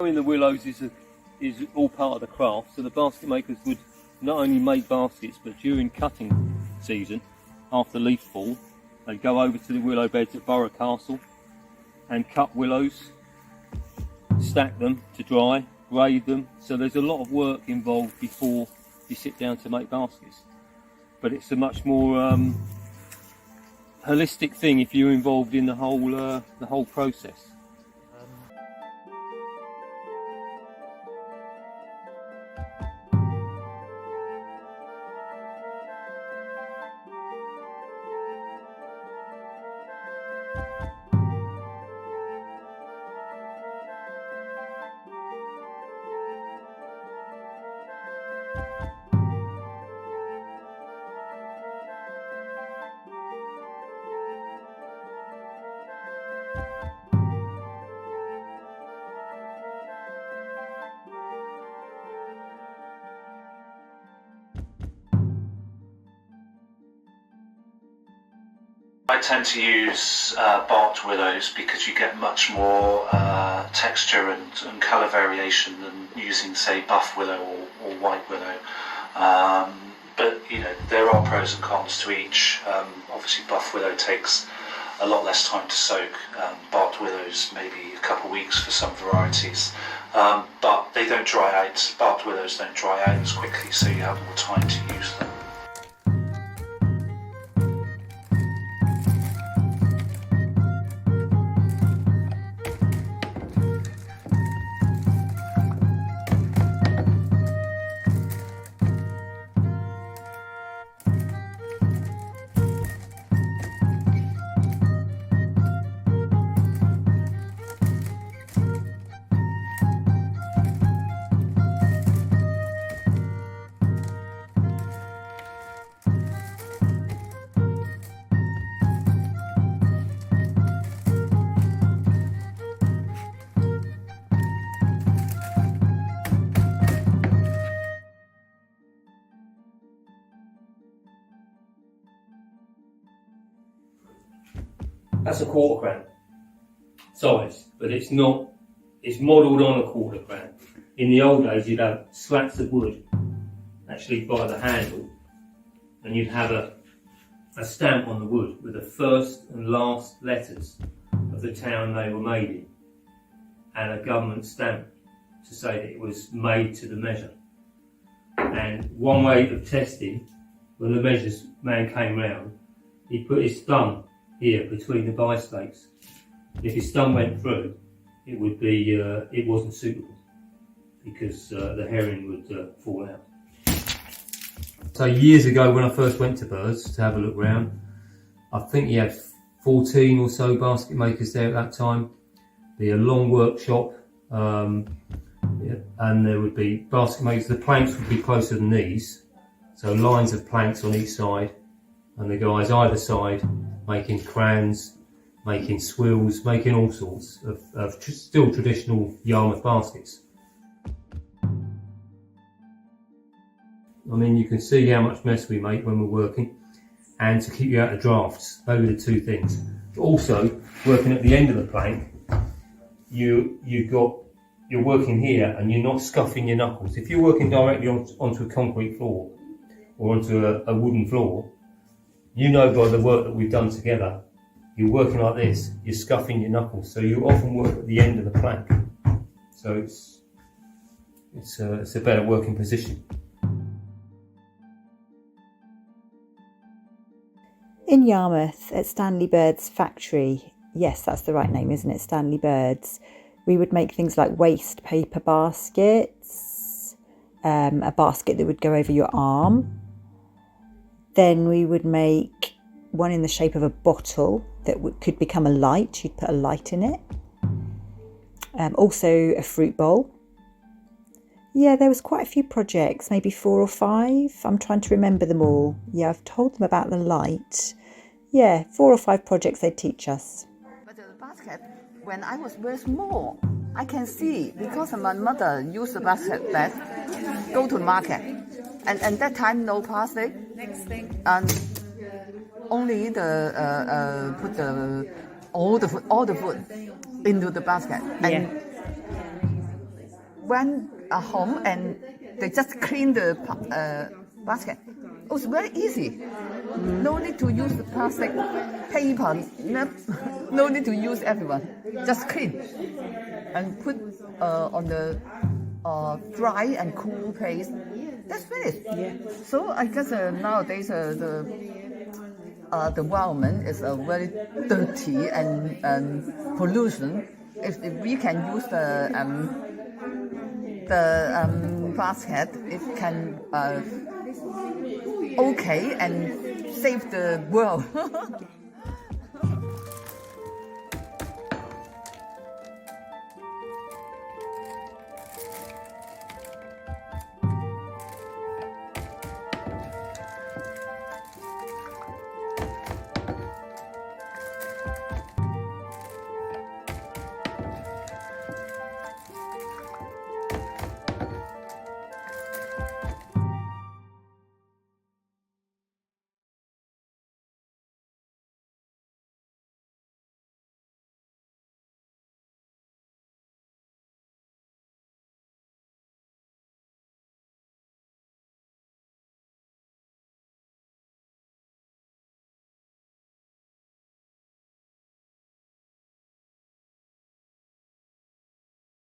Growing the willows is all part of the craft, so the basket makers would not only make baskets, but during cutting season, after leaf fall, they go over to the willow beds at Borough Castle and cut willows, stack them to dry, grade them. So there's a lot of work involved before you sit down to make baskets. But it's a much more holistic thing if you're involved in the whole process. I tend to use barked willows because you get much more texture and colour variation than using, say, buff willow or white willow. But you know, there are pros and cons to each. Obviously, buff willow takes a lot less time to soak. Barked willows maybe a couple of weeks for some varieties, but they don't dry out. Barked willows don't dry out as quickly, so you have more time to use them. That's a quarter crown size, but it's not, it's modelled on a quarter crown. In the old days you'd have slats of wood actually by the handle, and you'd have a stamp on the wood with the first and last letters of the town they were made in, and a government stamp to say that it was made to the measure. And one way of testing, when the measures man came round, he put his thumb here between the bi-stakes. If his thumb went through, it would be it wasn't suitable, because the herring would fall out. So years ago, when I first went to Birds to have a look round, I think he had 14 or so basket makers there at that time. Be a long workshop, and there would be basket makers. The planks would be closer than these, so lines of planks on each side, and the guys either side making crans, making swills, making all sorts of still traditional Yarmouth baskets. I mean, you can see how much mess we make when we're working, and to keep you out of drafts. Those are the two things. But also, working at the end of the plank, you're working here and you're not scuffing your knuckles. If you're working directly onto a concrete floor or onto a wooden floor, you know by the work that we've done together, you're working like this, you're scuffing your knuckles, so you often work at the end of the plank. So it's a better working position. In Yarmouth, at Stanley Bird's factory, yes, that's the right name, isn't it? Stanley Bird's. We would make things like waste paper baskets, a basket that would go over your arm. Then we would make one in the shape of a bottle that could become a light. You'd put a light in it. Also a fruit bowl. Yeah, there was quite a few projects, maybe 4 or 5. I'm trying to remember them all. Yeah, I've told them about the light. Yeah, 4 or 5 projects they teach us. But the basket, when I was very small, I can see, because my mother used the basket bag, go to the market. And that time, no plastic. Next thing. And only put all the food into the basket. And went home and they just clean the basket. It was very easy. No need to use the plastic paper. No need to use everyone. Just clean and put on the dry and cool place. That's finished. Yeah. So I guess nowadays the environment is very dirty and pollution. If we can use the basket, it can okay and save the world.